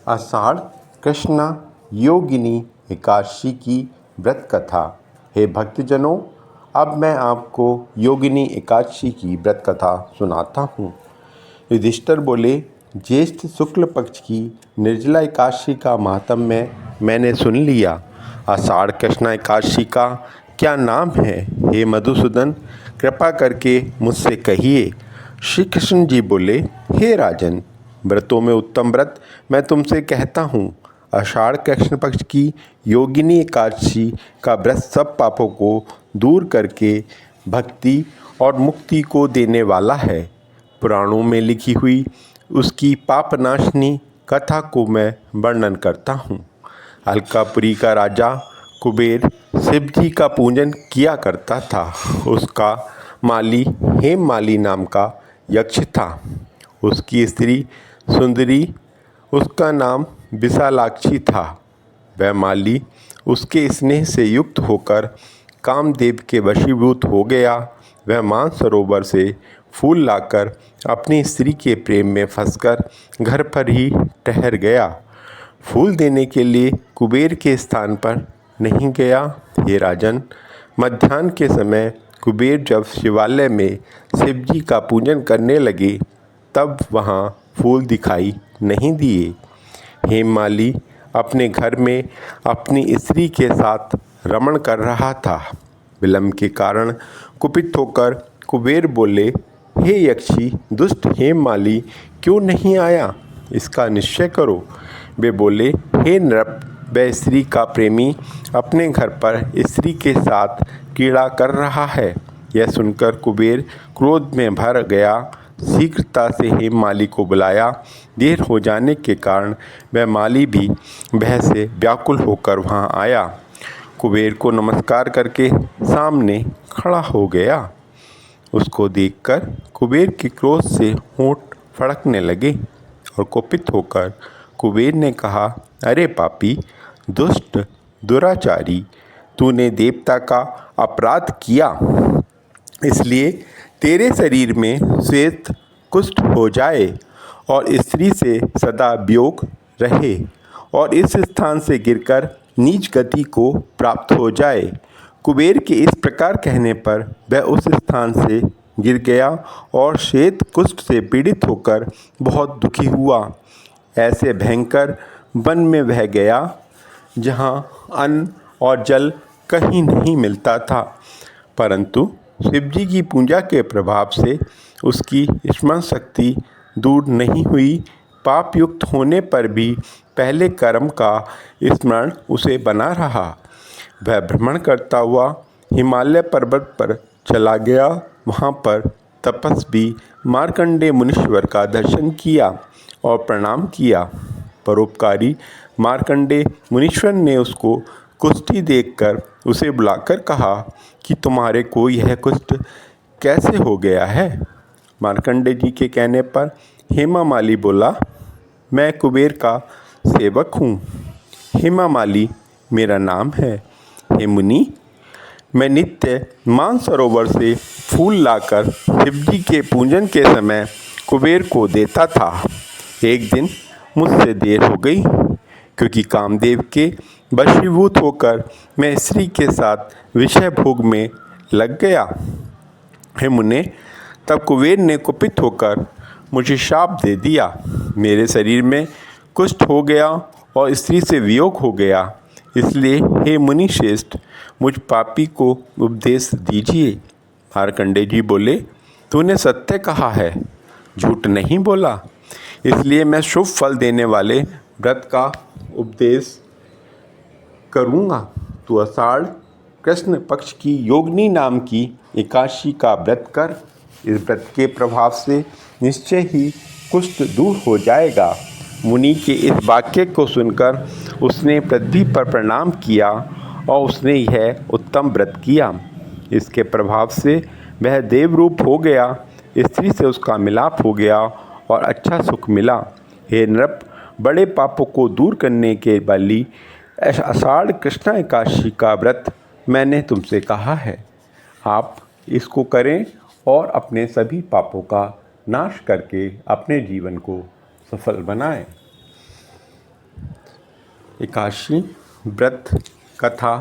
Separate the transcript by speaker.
Speaker 1: आषाढ़ कृष्ण योगिनी एकादशी की व्रत कथा। हे भक्तजनों, अब मैं आपको योगिनी एकादशी की व्रत कथा सुनाता हूँ। युधिष्ठिर बोले, ज्येष्ठ शुक्ल पक्ष की निर्जला एकादशी का माहात्म्य मैंने सुन लिया। आषाढ़ कृष्ण एकादशी का क्या नाम है? हे मधुसूदन, कृपा करके मुझसे कहिए। श्री कृष्ण जी बोले, हे राजन, व्रतों में उत्तम व्रत मैं तुमसे कहता हूँ। आषाढ़ कृष्ण पक्ष की योगिनी एकादशी का व्रत सब पापों को दूर करके भक्ति और मुक्ति को देने वाला है। पुराणों में लिखी हुई उसकी पापनाशनी कथा को मैं वर्णन करता हूँ। अलकापुरी का राजा कुबेर शिव जी का पूजन किया करता था। उसका माली हेममाली नाम का यक्ष था। उसकी स्त्री सुंदरी, उसका नाम विशालाक्षी था। वह माली उसके स्नेह से युक्त होकर कामदेव के वशीभूत हो गया। वह मानसरोवर से फूल लाकर अपनी स्त्री के प्रेम में फंसकर घर पर ही ठहर गया। फूल देने के लिए कुबेर के स्थान पर नहीं गया। हे राजन, मध्याह्न के समय कुबेर जब शिवालय में शिव जी का पूजन करने लगे तब वहाँ फूल दिखाई नहीं दिए। हेममाली अपने घर में अपनी स्त्री के साथ रमण कर रहा था। विलंब के कारण कुपित होकर कुबेर बोले, हे यक्षी दुष्ट हेममाली क्यों नहीं आया? इसका निश्चय करो। वे बोले, हे नृप, वह स्त्री का प्रेमी अपने घर पर स्त्री के साथ क्रीड़ा कर रहा है। यह सुनकर कुबेर क्रोध में भर गया। शीघ्रता से हेममाली को बुलाया। देर हो जाने के कारण वह माली भी भय से व्याकुल होकर वहाँ आया। कुबेर को नमस्कार करके सामने खड़ा हो गया। उसको देखकर कुबेर के क्रोध से होंठ फड़कने लगे और कुपित होकर कुबेर ने कहा, अरे पापी, दुष्ट, दुराचारी, तूने देवता का अपराध किया, इसलिए तेरे शरीर में श्वेत कुष्ठ हो जाए और स्त्री से सदा वियोग रहे और इस स्थान से गिरकर नीच गति को प्राप्त हो जाए। कुबेर के इस प्रकार कहने पर वह उस स्थान से गिर गया और श्वेत कुष्ठ से पीड़ित होकर बहुत दुखी हुआ। ऐसे भयंकर वन में वह गया जहाँ अन्न और जल कहीं नहीं मिलता था, परंतु शिवजी की पूजा के प्रभाव से उसकी स्मरण शक्ति दूर नहीं हुई। पाप युक्त होने पर भी पहले कर्म का स्मरण उसे बना रहा। वह भ्रमण करता हुआ हिमालय पर्वत पर चला गया। वहाँ पर तपस्वी मार्कंडेय मुनीश्वर का दर्शन किया और प्रणाम किया। परोपकारी मार्कंडेय मुनीश्वर ने उसको कुष्ठी देखकर उसे बुलाकर कहा कि तुम्हारे को यह कुष्ठ कैसे हो गया है? मार्कंडेय जी के कहने पर हेमामाली बोला, मैं कुबेर का सेवक हूँ। हेमामाली मेरा नाम है। हे मुनि, मैं नित्य मानसरोवर से फूल लाकर शिवजी के पूजन के समय कुबेर को देता था। एक दिन मुझसे देर हो गई क्योंकि कामदेव के वशीभूत होकर मैं स्त्री के साथ विषय भोग में लग गया। हे मुने, तब कुबेर ने कुपित होकर मुझे शाप दे दिया। मेरे शरीर में कुष्ठ हो गया और स्त्री से वियोग हो गया। इसलिए हे मुनि श्रेष्ठ, मुझ पापी को उपदेश दीजिए। मार्कंडेय जी बोले, तूने सत्य कहा है, झूठ नहीं बोला। इसलिए मैं शुभ फल देने वाले व्रत का उपदेश करूँगा। तू आषाढ़ कृष्ण पक्ष की योगिनी नाम की एकादशी का व्रत कर। इस व्रत के प्रभाव से निश्चय ही कुष्ठ दूर हो जाएगा। मुनि के इस वाक्य को सुनकर उसने पृथ्वी पर प्रणाम किया और उसने यह उत्तम व्रत किया। इसके प्रभाव से वह देवरूप हो गया। स्त्री से उसका मिलाप हो गया और अच्छा सुख मिला। हे नृप, बड़े पापों को दूर करने के वाली आषाढ़ कृष्ण एकादशी का व्रत मैंने तुमसे कहा है। आप इसको करें और अपने सभी पापों का नाश करके अपने जीवन को सफल बनाएं। एकादशी व्रत कथा